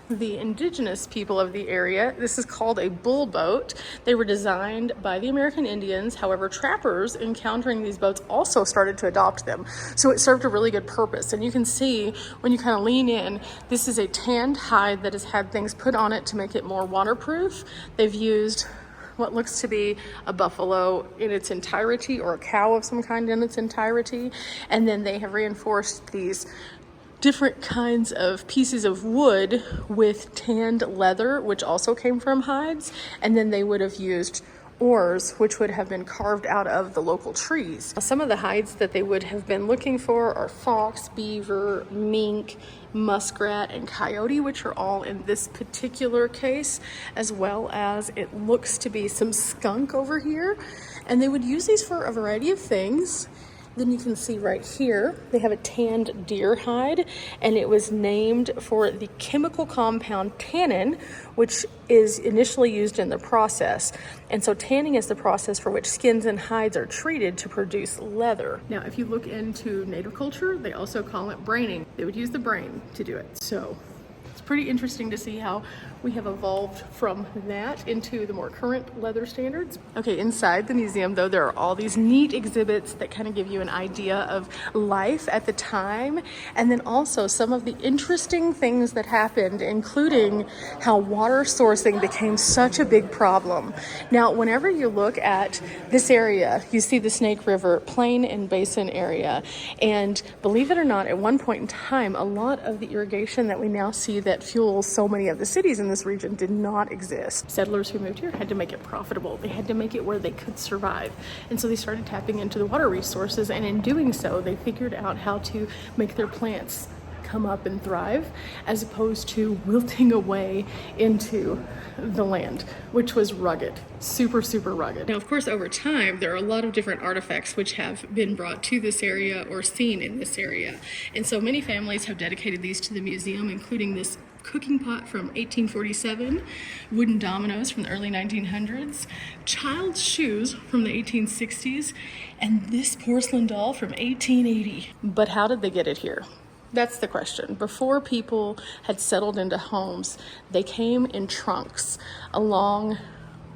the indigenous people of the area. This is called a bull boat. They were designed by the American Indians. However, trappers encountering these boats also started to adopt them. So it served a really good purpose. And you can see when you kind of lean in, this is a tanned hide that has had things put on it to make it more waterproof. They've used what looks to be a buffalo in its entirety or a cow of some kind in its entirety. And then they have reinforced these different kinds of pieces of wood with tanned leather, which also came from hides. And then they would have used oars, which would have been carved out of the local trees. Some of the hides that they would have been looking for are fox, beaver, mink, muskrat, and coyote, which are all in this particular case, as well as it looks to be some skunk over here. And they would use these for a variety of things. Then you can see right here, they have a tanned deer hide, and it was named for the chemical compound tannin, which is initially used in the process. And so tanning is the process for which skins and hides are treated to produce leather. Now, if you look into native culture, they also call it braining. They would use the brain to do it. So it's pretty interesting to see how we have evolved from that into the more current leather standards. Okay, inside the museum though, there are all these neat exhibits that kind of give you an idea of life at the time, and then also some of the interesting things that happened, including how water sourcing became such a big problem. Now, whenever you look at this area, you see the Snake River plain and basin area, and believe it or not, at one point in time, a lot of the irrigation that we now see that fuels so many of the cities in this region did not exist. Settlers who moved here had to make it profitable. They had to make it where they could survive. And so they started tapping into the water resources, and in doing so, they figured out how to make their plants come up and thrive, as opposed to wilting away into the land, which was rugged, super, super rugged. Now, of course, over time, there are a lot of different artifacts which have been brought to this area or seen in this area. And so many families have dedicated these to the museum, including this cooking pot from 1847, wooden dominoes from the early 1900s, child's shoes from the 1860s, and this porcelain doll from 1880. But how did they get it here? That's the question. Before people had settled into homes, they came in trunks along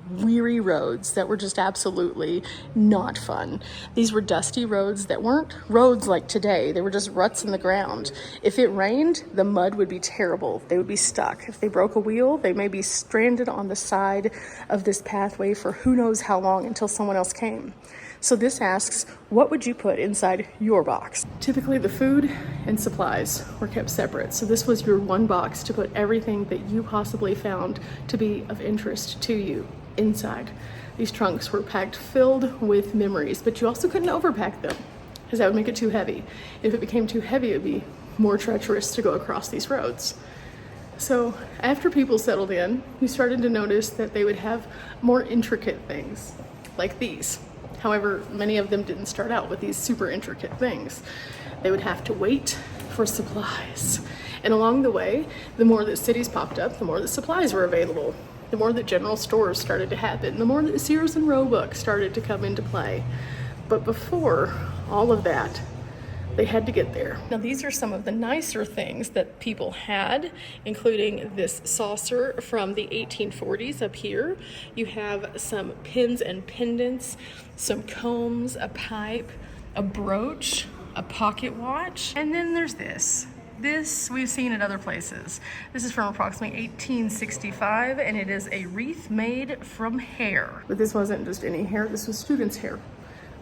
weary roads that were just absolutely not fun. These were dusty roads that weren't roads like today. They were just ruts in the ground. If it rained, the mud would be terrible. They would be stuck. If they broke a wheel, they may be stranded on the side of this pathway for who knows how long until someone else came. So this asks, what would you put inside your box? Typically the food and supplies were kept separate. So this was your one box to put everything that you possibly found to be of interest to you inside. These trunks were packed filled with memories, but you also couldn't overpack them because that would make it too heavy. If it became too heavy, it would be more treacherous to go across these roads. So after people settled in, you started to notice that they would have more intricate things like these. However, many of them didn't start out with these super intricate things. They would have to wait for supplies. And along the way, the more that cities popped up, the more that supplies were available. The more that general stores started to happen, the more that Sears and Roebuck started to come into play. But before all of that, they had to get there. Now these are some of the nicer things that people had, including this saucer from the 1840s up here. You have some pins and pendants, some combs, a pipe, a brooch, a pocket watch, and then there's this. This we've seen at other places. This is from approximately 1865, and it is a wreath made from hair. But this wasn't just any hair, this was students' hair.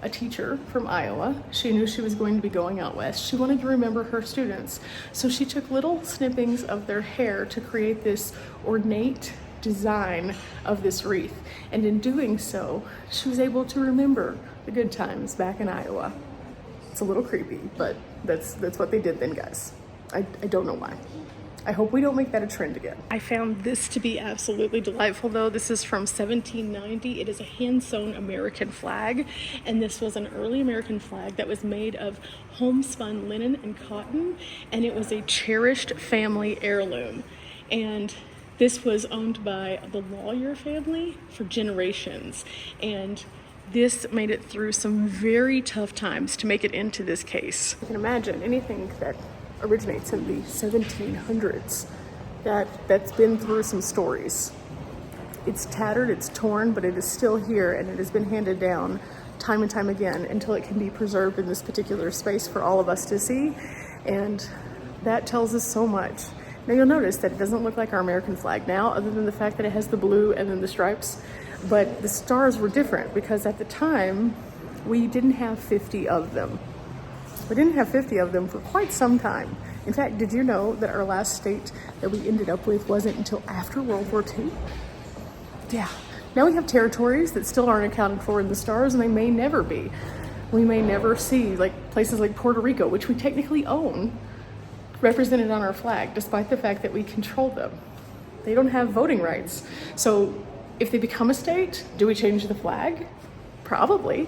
A teacher from Iowa, she knew she was going to be going out west. She wanted to remember her students. So she took little snippings of their hair to create this ornate design of this wreath. And in doing so, she was able to remember the good times back in Iowa. It's a little creepy, but that's what they did then, guys. I don't know why. I hope we don't make that a trend again. I found this to be absolutely delightful though. This is from 1790. It is a hand-sewn American flag, and this was an early American flag that was made of homespun linen and cotton, and it was a cherished family heirloom. And this was owned by the Lawyer family for generations, and this made it through some very tough times to make it into this case. You can imagine anything that originates in the 1700s that's been through some stories. It's tattered, it's torn, but it is still here, and it has been handed down time and time again until it can be preserved in this particular space for all of us to see, and that tells us so much. Now you'll notice that it doesn't look like our American flag now, other than the fact that it has the blue and then the stripes, but the stars were different because at the time we didn't have 50 of them. We didn't have 50 of them for quite some time. In fact, did you know that our last state that we ended up with wasn't until after World War II? Yeah. Now we have territories that still aren't accounted for in the stars, and they may never be. We may never see like places like Puerto Rico, which we technically own, represented on our flag, despite the fact that we control them. They don't have voting rights. So if they become a state, do we change the flag? Probably.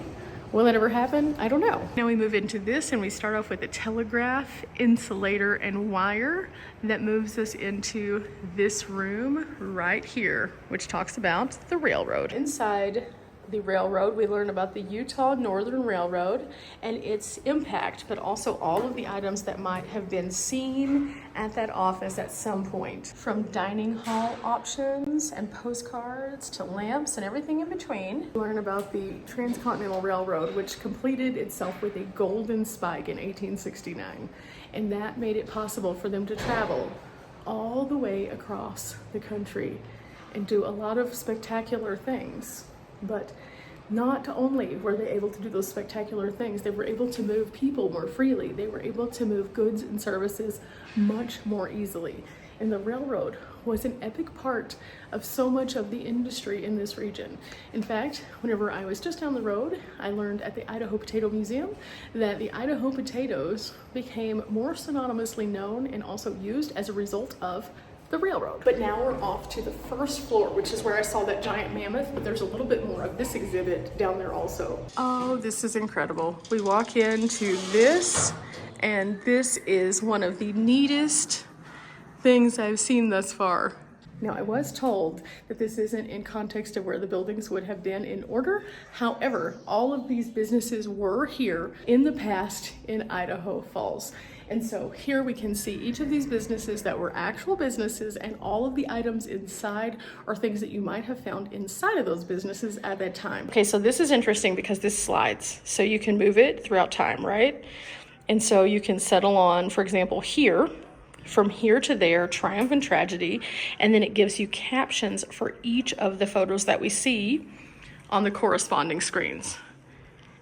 Will it ever happen? I don't know. Now we move into this, and we start off with a telegraph, insulator, and wire that moves us into this room right here, which talks about the railroad. Inside the railroad, we learn about the Utah Northern Railroad and its impact, but also all of the items that might have been seen at that office at some point, from dining hall options and postcards to lamps and everything in between. We learn about the Transcontinental Railroad, which completed itself with a golden spike in 1869, and that made it possible for them to travel all the way across the country and do a lot of spectacular things. But Not only were they able to do those spectacular things, they were able to move people more freely. They were able to move goods and services much more easily. And the railroad was an epic part of so much of the industry in this region. In fact, whenever I was just down the road, I learned at the Idaho Potato Museum that the Idaho potatoes became more synonymously known and also used as a result of the railroad. But now we're off to the first floor, which is where I saw that giant mammoth, but there's a little bit more of this exhibit down there also. Oh, this is incredible. We walk into this, and this is one of the neatest things I've seen thus far. Now, I was told that this isn't in context of where the buildings would have been in order. However, all of these businesses were here in the past in Idaho Falls. And so here we can see each of these businesses that were actual businesses, and all of the items inside are things that you might have found inside of those businesses at that time. Okay, so this is interesting because this slides, so you can move it throughout time, right? And so you can settle on, for example, here, from here to there, triumph and tragedy, and then it gives you captions for each of the photos that we see on the corresponding screens.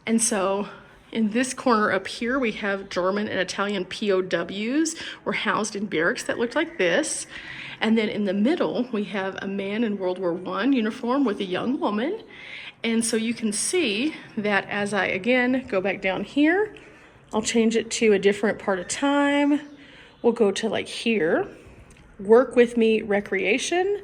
And so in this corner up here, we have German and Italian POWs were housed in barracks that looked like this. And then in the middle, we have a man in World War I uniform with a young woman. And so you can see that as I, again, go back down here, I'll change it to a different part of time. We'll go to like here, work with me recreation.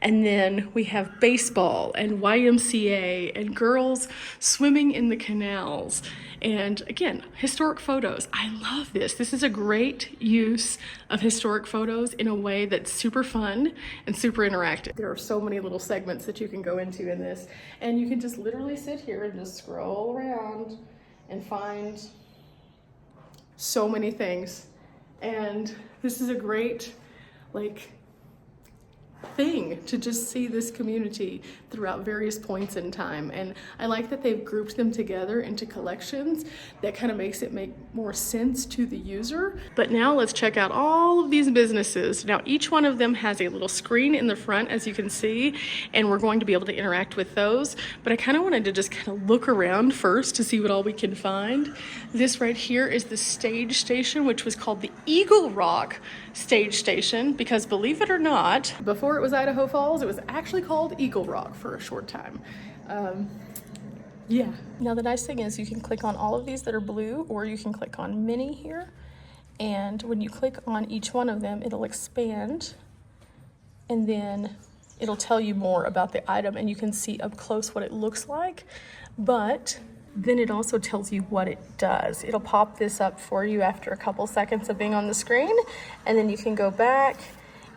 And then we have baseball and YMCA and girls swimming in the canals. And again, historic photos. I love this. This is a great use of historic photos in a way that's super fun and super interactive. There are so many little segments that you can go into in this. And you can just literally sit here and just scroll around and find so many things. And this is a great, thing to just see this community throughout various points in time. And I like that they've grouped them together into collections. That kind of makes it make more sense to the user. But now let's check out all of these businesses. Now each one of them has a little screen in the front, as you can see, and we're going to be able to interact with those. But I kind of wanted to just kind of look around first to see what all we can find. This right here is the stage station, which was called the Eagle Rock stage station, because believe it or not, before it was Idaho Falls, it was actually called Eagle Rock for a short time. Yeah. Now the nice thing is you can click on all of these that are blue, or you can click on mini here. And when you click on each one of them, it'll expand, and then it'll tell you more about the item, and you can see up close what it looks like. But then it also tells you what it does. It'll pop this up for you after a couple seconds of being on the screen, and then you can go back,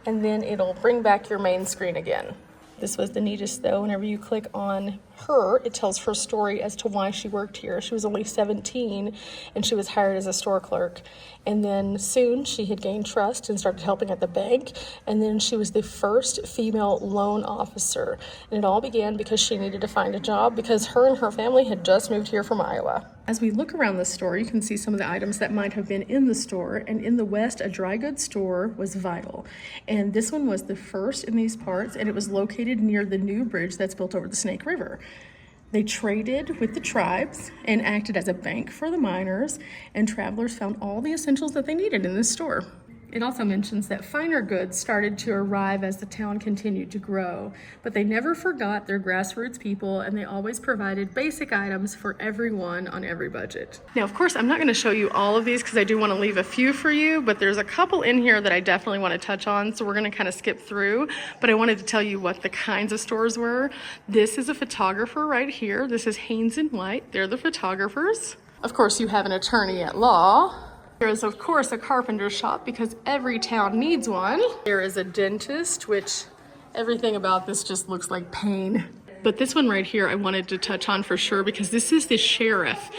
and then it'll bring back your main screen again. This was the neatest though. Whenever you click on her, it tells her story as to why she worked here. She was only 17 and she was hired as a store clerk. And then soon she had gained trust and started helping at the bank. And then she was the first female loan officer. And it all began because she needed to find a job because her and her family had just moved here from Iowa. As we look around the store, you can see some of the items that might have been in the store. And in the West, a dry goods store was vital. And this one was the first in these parts, and it was located near the new bridge that's built over the Snake River. They traded with the tribes and acted as a bank for the miners, and travelers found all the essentials that they needed in this store. It also mentions that finer goods started to arrive as the town continued to grow, but they never forgot their grassroots people, and they always provided basic items for everyone on every budget. Now, of course, I'm not going to show you all of these because I do want to leave a few for you, but there's a couple in here that I definitely want to touch on, so we're going to kind of skip through, but I wanted to tell you what the kinds of stores were. This is a photographer right here. This is Hansen White. They're the photographers. Of course, you have an attorney at law. There is, of course, a carpenter shop because every town needs one. There is a dentist, which everything about this just looks like pain. But this one right here I wanted to touch on for sure because this is the sheriff,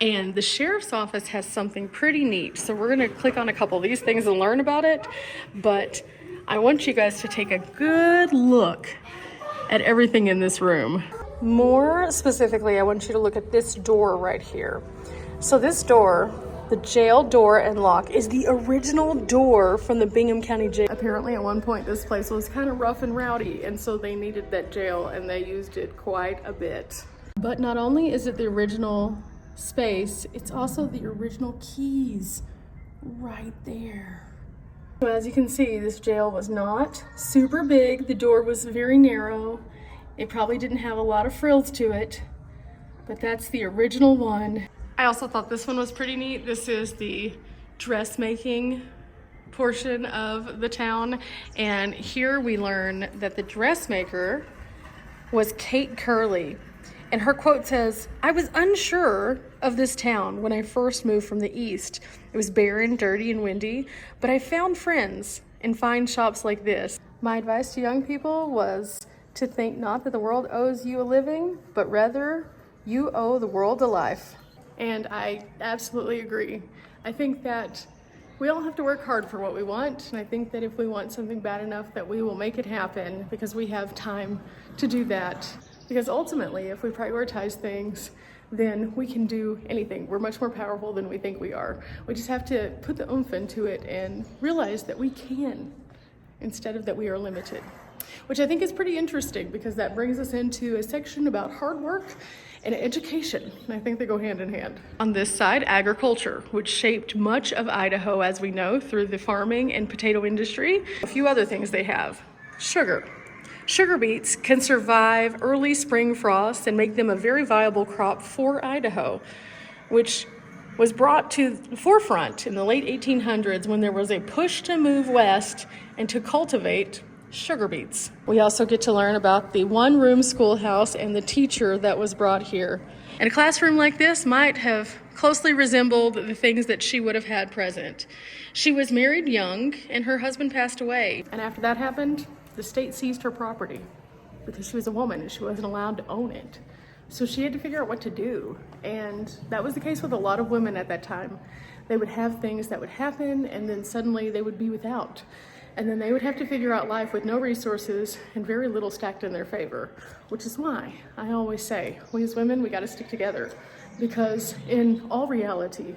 and the sheriff's office has something pretty neat. So we're going to click on a couple of these things and learn about it, but I want you guys to take a good look at everything in this room. More specifically, I want you to look at this door right here. So this door, the jail door and lock, is the original door from the Bingham County Jail. Apparently at one point this place was kind of rough and rowdy, and so they needed that jail and they used it quite a bit. But not only is it the original space, it's also the original keys right there. So as you can see, this jail was not super big. The door was very narrow. It probably didn't have a lot of frills to it, but that's the original one. I also thought this one was pretty neat. This is the dressmaking portion of the town, and here we learn that the dressmaker was Kate Curley, and her quote says, "I was unsure of this town when I first moved from the east. It was barren, dirty, and windy, but I found friends and find shops like this. My advice to young people was to think not that the world owes you a living, but rather you owe the world a life." And I absolutely agree. I think that we all have to work hard for what we want, and I think that if we want something bad enough that we will make it happen because we have time to do that. Because ultimately, if we prioritize things, then we can do anything. We're much more powerful than we think we are. We just have to put the oomph into it and realize that we can, instead of that we are limited. Which I think is pretty interesting, because that brings us into a section about hard work and education, and I think they go hand in hand. On this side, agriculture, which shaped much of Idaho, as we know, through the farming and potato industry. A few other things they have. Sugar. Sugar beets can survive early spring frosts and make them a very viable crop for Idaho, which was brought to the forefront in the late 1800s when there was a push to move west and to cultivate sugar beets. We also get to learn about the one-room schoolhouse and the teacher that was brought here. And a classroom like this might have closely resembled the things that she would have had present. She was married young and her husband passed away. And after that happened, the state seized her property because she was a woman and she wasn't allowed to own it. So she had to figure out what to do. And that was the case with a lot of women at that time. They would have things that would happen and then suddenly they would be without. And then they would have to figure out life with no resources and very little stacked in their favor, which is why I always say, we as women, we gotta stick together. Because in all reality,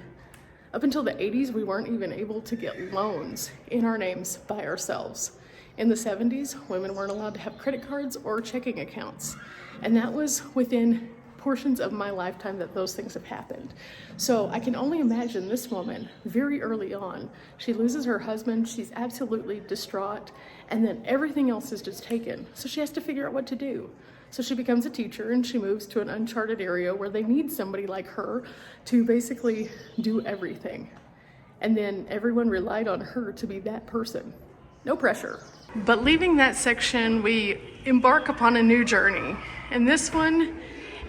up until the 80s, we weren't even able to get loans in our names by ourselves. In the 70s, women weren't allowed to have credit cards or checking accounts. And that was within portions of my lifetime that those things have happened. So I can only imagine this woman very early on. She loses her husband, she's absolutely distraught, and then everything else is just taken. So she has to figure out what to do. So she becomes a teacher and she moves to an uncharted area where they need somebody like her to basically do everything. And then everyone relied on her to be that person. No pressure. But leaving that section, we embark upon a new journey. And this one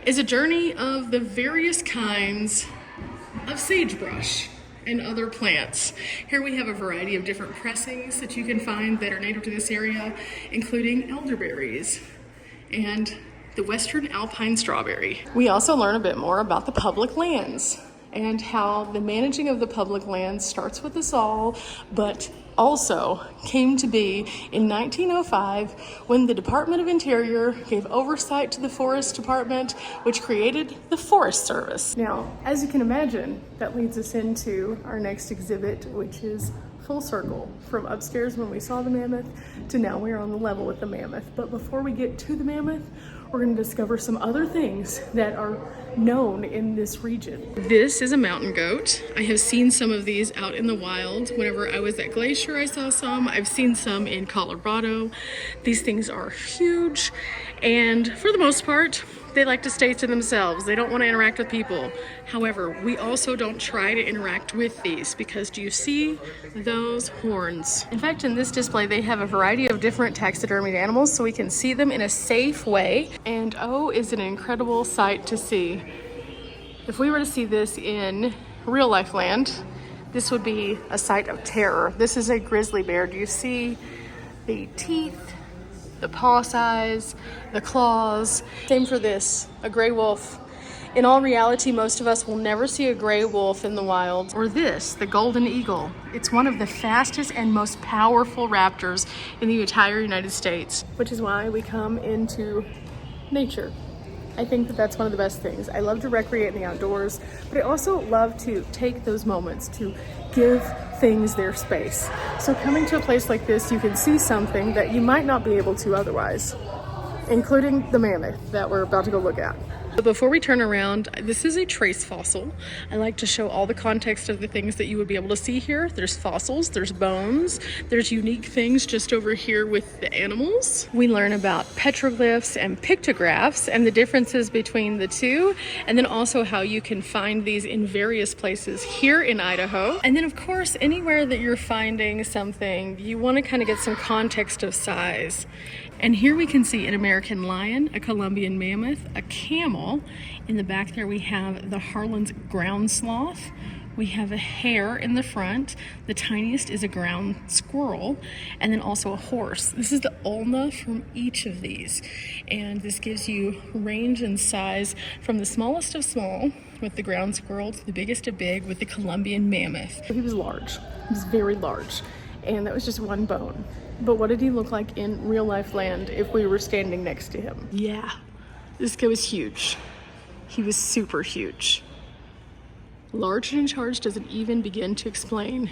is a journey of the various kinds of sagebrush and other plants. Here we have a variety of different pressings that you can find that are native to this area, including elderberries and the western alpine strawberry. We also learn a bit more about the public lands and how the managing of the public lands starts with us all, but also came to be in 1905 when the Department of Interior gave oversight to the Forest Department, which created the Forest Service. Now, as you can imagine, that leads us into our next exhibit, which is full circle, from upstairs when we saw the mammoth to now we're on the level with the mammoth. But before we get to the mammoth, we're going to discover some other things that are known in this region. This is a mountain goat. I have seen some of these out in the wild. Whenever I was at Glacier, I saw some. I've seen some in Colorado. These things are huge, and for the most part, they like to stay to themselves. They don't want to interact with people. However, we also don't try to interact with these, because do you see those horns? In fact, in this display, they have a variety of different taxidermied animals so we can see them in a safe way. And oh, is it an incredible sight to see. If we were to see this in real life land, this would be a sight of terror. This is a grizzly bear. Do you see the teeth, the paw size, the claws? Same for this, a gray wolf. In all reality, most of us will never see a gray wolf in the wild. Or this, the golden eagle. It's one of the fastest and most powerful raptors in the entire United States, which is why we come into nature. I think that that's one of the best things. I love to recreate in the outdoors, but I also love to take those moments to give things their space. So coming to a place like this, you can see something that you might not be able to otherwise, including the mammoth that we're about to go look at. But before we turn around, this is a trace fossil. I like to show all the context of the things that you would be able to see here. There's fossils, there's bones, there's unique things just over here with the animals. We learn about petroglyphs and pictographs and the differences between the two, and then also how you can find these in various places here in Idaho. And then of course, anywhere that you're finding something, you want to kind of get some context of size. And here we can see an American lion, a Columbian mammoth, a camel. In the back there we have the Harlan's ground sloth. We have a hare in the front. The tiniest is a ground squirrel, and then also a horse. This is the ulna from each of these. And this gives you range and size from the smallest of small with the ground squirrel to the biggest of big with the Columbian mammoth. He was large, he was very large. And that was just one bone. But what did he look like in real life land if we were standing next to him? Yeah, this guy was huge. He was super huge. Large and in charge doesn't even begin to explain,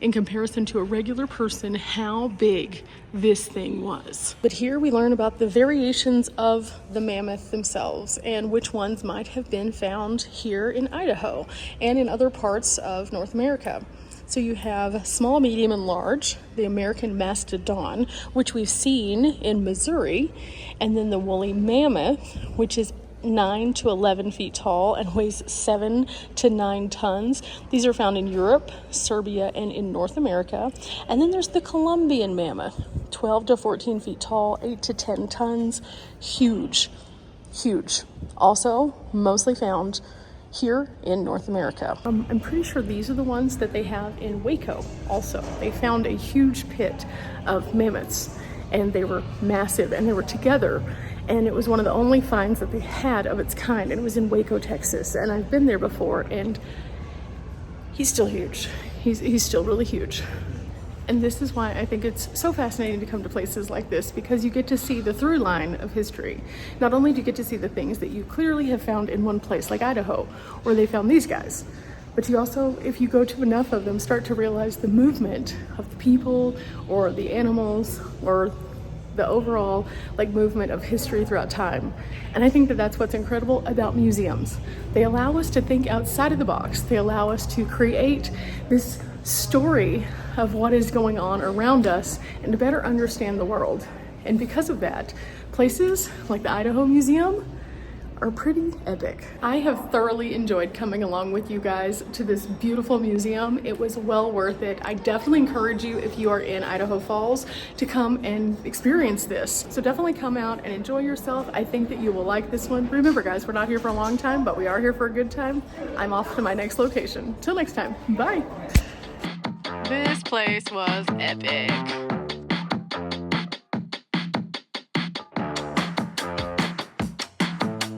in comparison to a regular person, how big this thing was. But here we learn about the variations of the mammoth themselves and which ones might have been found here in Idaho and in other parts of North America. So you have small, medium, and large, the American mastodon, which we've seen in Missouri, and then the woolly mammoth, which is 9 to 11 feet tall and weighs 7 to 9 tons. These are found in Europe, Serbia, and in North America. And then there's the Columbian mammoth, 12 to 14 feet tall, 8 to 10 tons, huge, huge. Also, mostly found here in North America. I'm pretty sure these are the ones that they have in Waco also. They found a huge pit of mammoths, and they were massive, and they were together, and it was one of the only finds that they had of its kind, and it was in Waco, Texas, and I've been there before, and he's still huge. He's still really huge. And this is why I think it's so fascinating to come to places like this, because you get to see the through line of history. Not only do you get to see the things that you clearly have found in one place, like Idaho, where they found these guys, but you also, if you go to enough of them, start to realize the movement of the people or the animals or the overall movement of history throughout time. And I think that that's what's incredible about museums. They allow us to think outside of the box. They allow us to create this story of what is going on around us and to better understand the world. And because of that, places like the Idaho Museum are pretty epic. I have thoroughly enjoyed coming along with you guys to this beautiful museum. It was well worth it. I definitely encourage you, if you are in Idaho Falls, to come and experience this. So definitely come out and enjoy yourself. I think that you will like this one. Remember guys, we're not here for a long time, but we are here for a good time. I'm off to my next location. Till next time, bye. This place was epic.